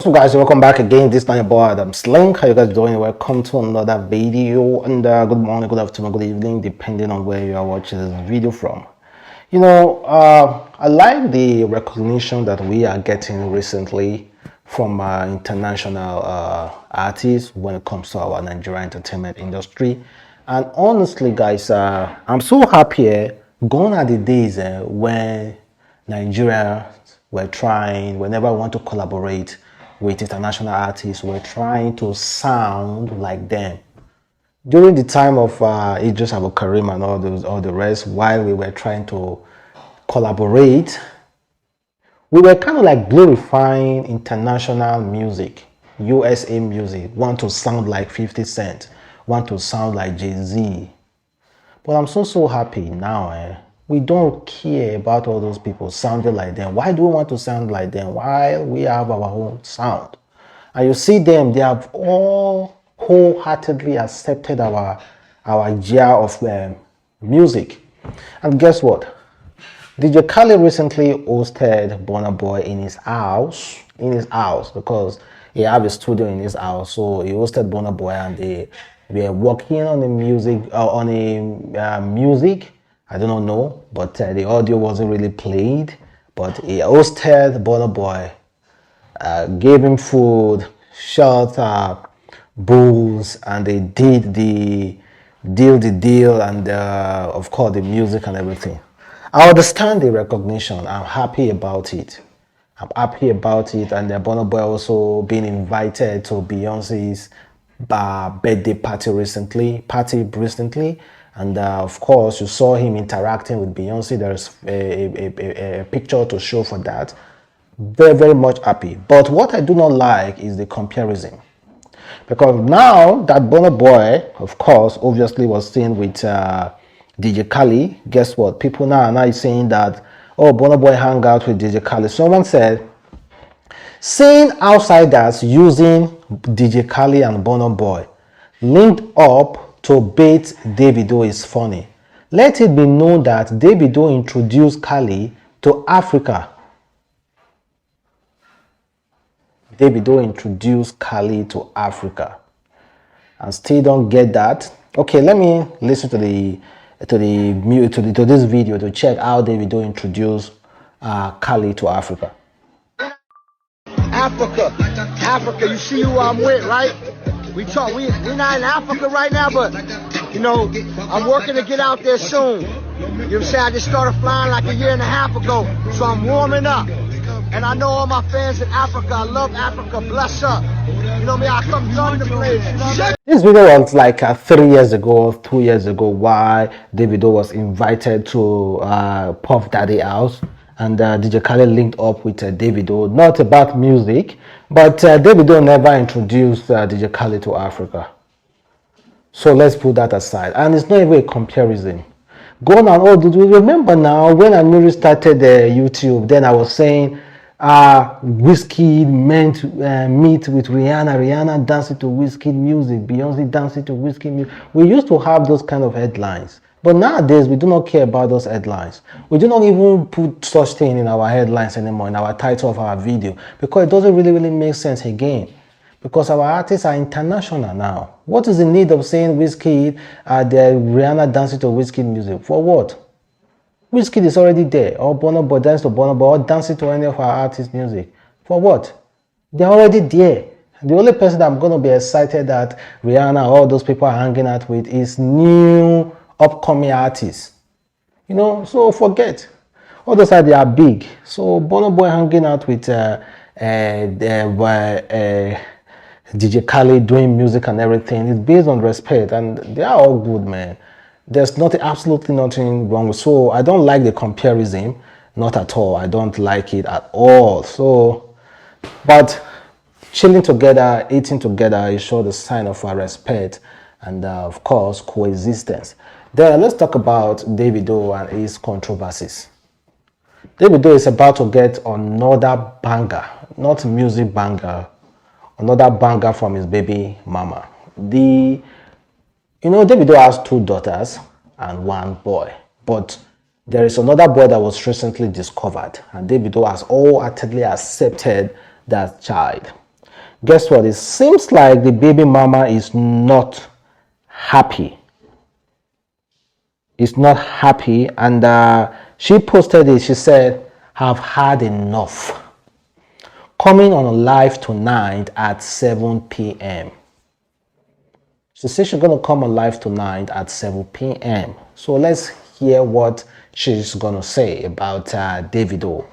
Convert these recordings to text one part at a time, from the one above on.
So guys, welcome back again. This time your boy Adamslink. How you guys doing? Welcome to another video, and good morning, good afternoon, good evening, depending on where you are watching this video from. I like the recognition that we are getting recently from international artists when it comes to our Nigerian entertainment industry. And honestly guys, I'm so happy. Gone are the days when Nigeria were trying, whenever I want to collaborate with international artists, we're trying to sound like them. During the time of Idris Karim and all the rest, while we were trying to collaborate, we were kind of like glorifying international music, USA music, want to sound like 50 Cent, want to sound like Jay-Z. But I'm so happy now. We don't care about all those people sounding like them. Why do we want to sound like them while we have our own sound? And you see them, they have all wholeheartedly accepted our idea of music. And guess what? DJ Khaled recently hosted Burna Boy in his house, because he have a studio in his house. So he hosted Burna Boy, and they were working on the music, music. I don't know, but the audio wasn't really played. But he hosted Burna Boy, gave him food, shelter, booze, and they did the deal, and of course the music and everything. I understand the recognition. I'm happy about it. And Burna Boy also being invited to Beyonce's birthday party recently, and of course you saw him interacting with Beyonce. There's a picture to show for that. Very much happy. But what I do not like is the comparison, because now that Burna Boy, of course, obviously was seen with DJ Khaled, guess what? People now are now saying that, oh, Burna Boy hang out with DJ Khaled. Someone said, seeing outsiders using DJ Khaled and Burna Boy linked up to bait Davido is funny. Let it be known that Davido introduced Khaled to Africa. Davido introduced Khaled to Africa, and still don't get that. Okay, let me listen to this video to check how Davido introduced Khaled to Africa. Africa, you see who I'm with, right? We're not in Africa right now, but you know, I'm working to get out there soon. You know what I'm saying? I just started flying like a year and a half ago, so I'm warming up. And I know all my fans in Africa. I love Africa. Bless up. You know what I mean? I come join the place. You know what I mean? This video was like 3 years ago, 2 years ago, why Davido was invited to Puff Daddy house, and DJ Khaled linked up with Davido, not about music, but Davido never introduced DJ Khaled to Africa. So let's put that aside. And it's not even a comparison. Go on, oh, do you remember now when I newly started YouTube, then I was saying, Whiskey meant meet with Rihanna dancing to Whiskey music, Beyonce dancing to Whiskey music. We used to have those kind of headlines, but nowadays we do not care about those headlines. We do not even put such thing in our headlines anymore, in our title of our video, because it doesn't really make sense again, because our artists are international now. What is the need of saying Whiskey, the Rihanna dancing to Whiskey music? For what? Whiskey is already there, or Burna Boy dance to Burna Boy, or dancing to any of our artists' music. For what? They're already there. The only person that I'm going to be excited that Rihanna, all those people are hanging out with, is new upcoming artists. You know, so forget. All those are, they are big. So Burna Boy hanging out with DJ Khaled doing music and everything is based on respect, and they are all good, man. There's absolutely nothing wrong with. So I don't like the comparison, not at all. I don't like it at all. So, but chilling together, eating together, is sure the sign of our respect and of course coexistence. Then let's talk about Davido and his controversies. Davido is about to get another banger, not music banger, another banger from his baby mama. Davido has 2 daughters and 1 boy, but there is another boy that was recently discovered, and Davido has wholeheartedly accepted that child. Guess what? It seems like the baby mama is not happy. Is not happy, and she posted it. She said, "Have had enough. Coming on live tonight at 7 p.m." She said she's going to come on live tonight at 7 p.m. So let's hear what she's going to say about Davido.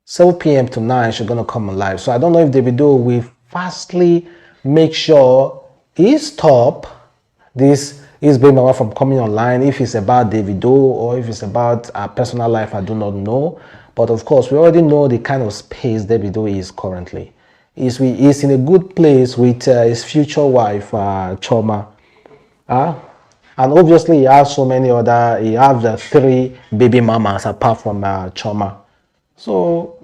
7 p.m. tonight, she's going to come on live. So I don't know if Davido will fastly make sure he stop this is being away from coming online. If it's about Davido or if it's about our personal life, I do not know. But of course, we already know the kind of space Davido is currently. He's in a good place with his future wife, Choma. And obviously, he has so many other, he has the 3 baby mamas apart from Choma. So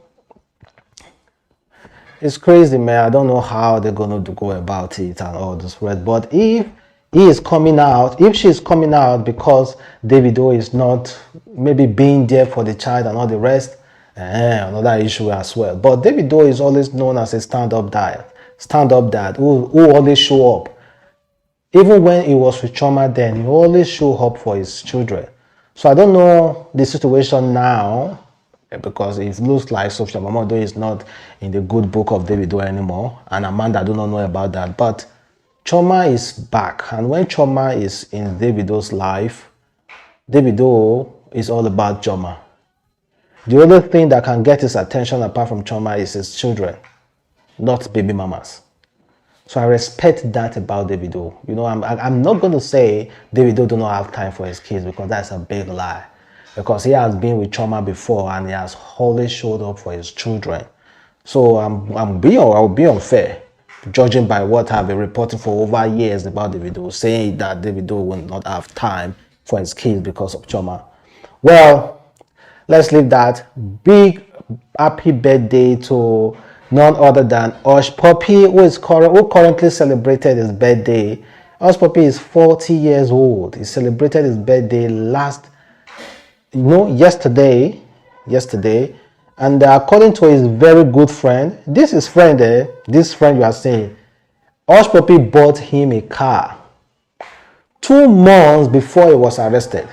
it's crazy, man. I don't know how they're going to go about it and all this rest. But if he is coming out, if she's coming out because Davido is not maybe being there for the child and all the rest, another issue as well. But Davido is always known as a stand-up dad who always show up. Even when he was with Choma then, he always show up for his children. So I don't know the situation now, because it looks like Sophia Mamodo is not in the good book of Davido anymore, and Amanda, I do not know about that. But Choma is back, and when Choma is in Davido's life, Davido is all about Choma. The only thing that can get his attention apart from Choma is his children, not baby mamas. So I respect that about Davido. You know, I'm not going to say Davido do not have time for his kids, because that's a big lie. Because he has been with Choma before and he has always showed up for his children. So I'll be unfair, judging by what I've been reporting for over years about Davido, saying that Davido will not have time for his kids because of Choma. Well, let's leave that. Big happy birthday to none other than Hushpuppi, who currently celebrated his birthday. Hushpuppi is 40 years old. He celebrated his birthday yesterday, and according to his very good friend, this friend you are saying, Hushpuppi bought him a car 2 months before he was arrested.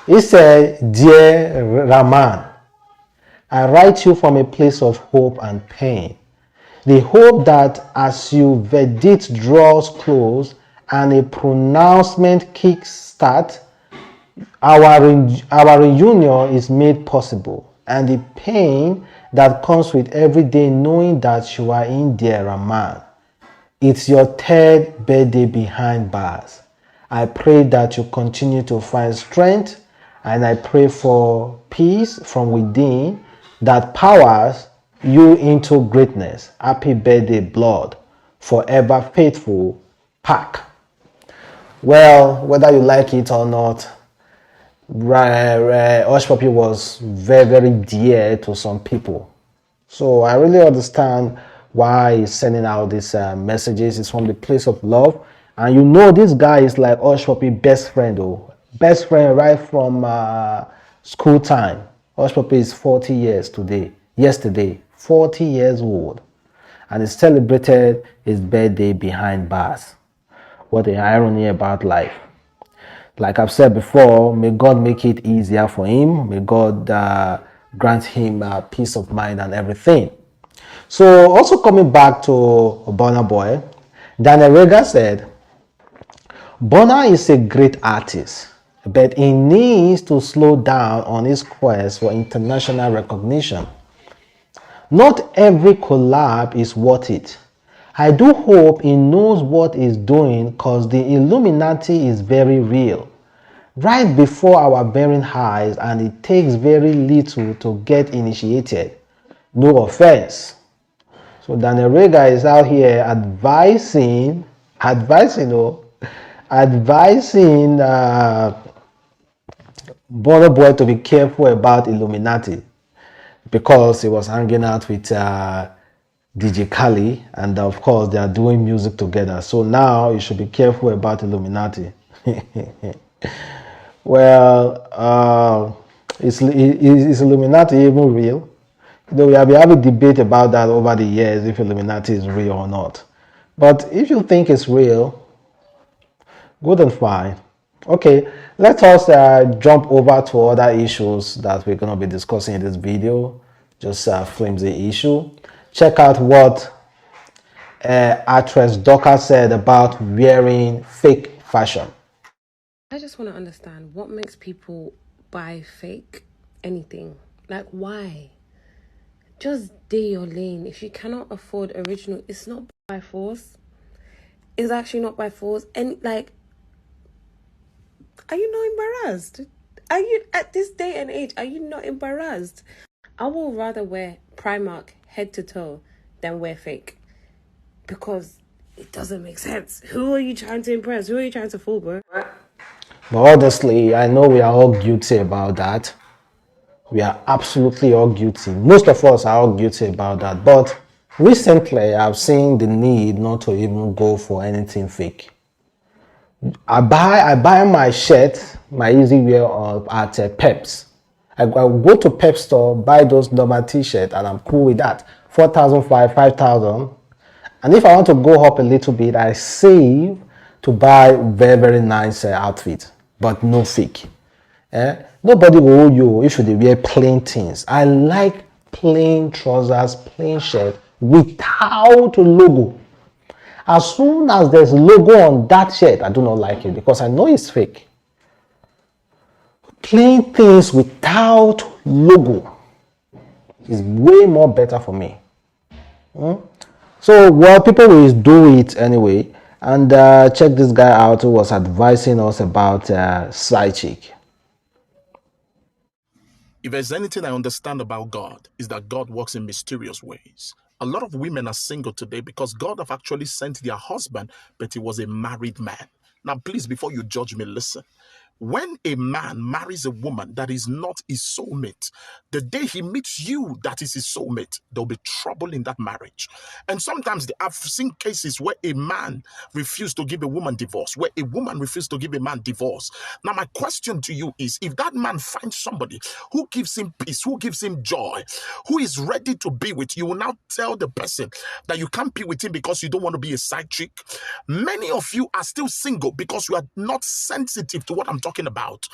He said, "Dear Rahman, I write you from a place of hope and pain. The hope that as your verdict draws close and a pronouncement kicks start, our reunion is made possible, and the pain that comes with every day knowing that you are in there, Rahman. It's your 3rd birthday behind bars. I pray that you continue to find strength, and I pray for peace from within that powers you into greatness. Happy birthday, blood. Forever faithful, Pac." Well, whether you like it or not, Hushpuppi was very, very dear to some people. So I really understand why he's sending out these messages. It's from the place of love. And you know this guy is like Hushpuppi's best friend, though. Best friend right from school time. Hushpuppi is 40 years yesterday, 40 years old. And he celebrated his birthday behind bars. What an irony about life. Like I've said before, may God make it easier for him. May God grant him peace of mind and everything. So also coming back to Burna Boy, Daniel Rega said, "Burna is a great artist, but he needs to slow down on his quest for international recognition. Not every collab is worth it. I do hope he knows what he's doing, because the Illuminati is very real, right before our very eyes, and it takes very little to get initiated. No offense." So Daniel Rega is out here advising Burna Boy to be careful about Illuminati, because he was hanging out with DJ Khaled, and of course they are doing music together. So now you should be careful about Illuminati. Well, is Illuminati even real? Though we have been having debate about that over the years, if Illuminati is real or not. But if you think it's real, good and fine. Okay, let us jump over to other issues that we're going to be discussing in this video. Just flimsy issue. Check out what actress Doka said about wearing fake fashion. I just want to understand what makes people buy fake anything. Like, why? Just stay your lane. If you cannot afford original, it's not by force. It's actually not by force. And like, are you not embarrassed? Are you, at this day and age, are you not embarrassed? I will rather wear Primark head to toe than wear fake. Because it doesn't make sense. Who are you trying to impress? Who are you trying to fool, bro? But honestly, I know we are all guilty about that. We are absolutely all guilty. Most of us are all guilty about that. But recently, I've seen the need not to even go for anything fake. I buy my shirt, my easy wear at Peps. I go to Pep store, buy those normal t-shirt, and I'm cool with that. 5,000. And if I want to go up a little bit, I save to buy very nice outfit, but no fake. Nobody will owe you if you wear plain things. I like plain trousers, plain shirt without logo. As soon as there's logo on that shirt, I do not like it because I know it's fake. Plain things without logo is way more better for me. So, well, people will do it anyway. And check this guy out who was advising us about side chick. If there's anything I understand about God, is that God works in mysterious ways. A lot of women are single today because God have actually sent their husband, but he was a married man. Now, please, before you judge me, listen. When a man marries a woman that is not his soulmate, the day he meets you that is his soulmate, there'll be trouble in that marriage. And sometimes I've seen cases where a man refused to give a woman divorce, where a woman refused to give a man divorce. Now, my question to you is, if that man finds somebody who gives him peace, who gives him joy, who is ready to be with you, will now tell the person that you can't be with him because you don't want to be a side chick. Many of you are still single because you are not sensitive to what I'm talking about.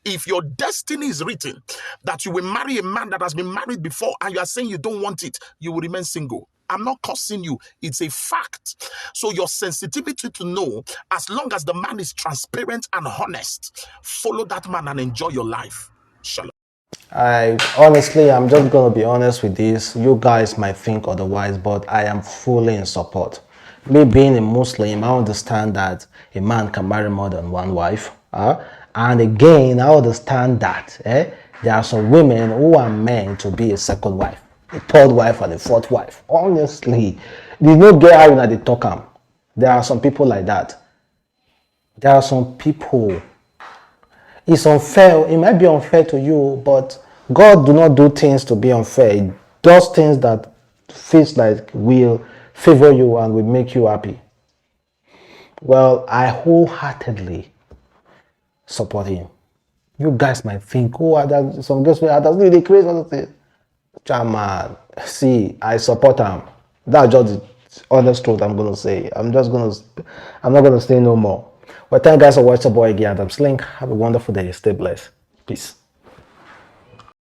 If your destiny is written that you will marry a man that has been married before and you are saying you don't want it, you will remain single. I'm not cursing you. It's a fact. So your sensitivity to know, as long as the man is transparent and honest, follow that man and enjoy your life. Shalom. I'm just going to be honest with this. You guys might think otherwise, but I am fully in support. Me being a Muslim, I understand that a man can marry more than one wife. And again, I understand that there are some women who are meant to be a second wife, a third wife, and a fourth wife. Honestly, they don't get how they talk them. There are some people like that. There are some people. It's unfair. It might be unfair to you, but God do not do things to be unfair. He does things that feels like will favor you and will make you happy. Well, I wholeheartedly support him. You guys might think, oh, some guys that's really crazy. Chairman, see, I support him. That's just the honest truth I'm gonna say. I'm not gonna say no more. Well, thank you guys for watching the boy again, Adamslink. Have a wonderful day. Stay blessed. Peace.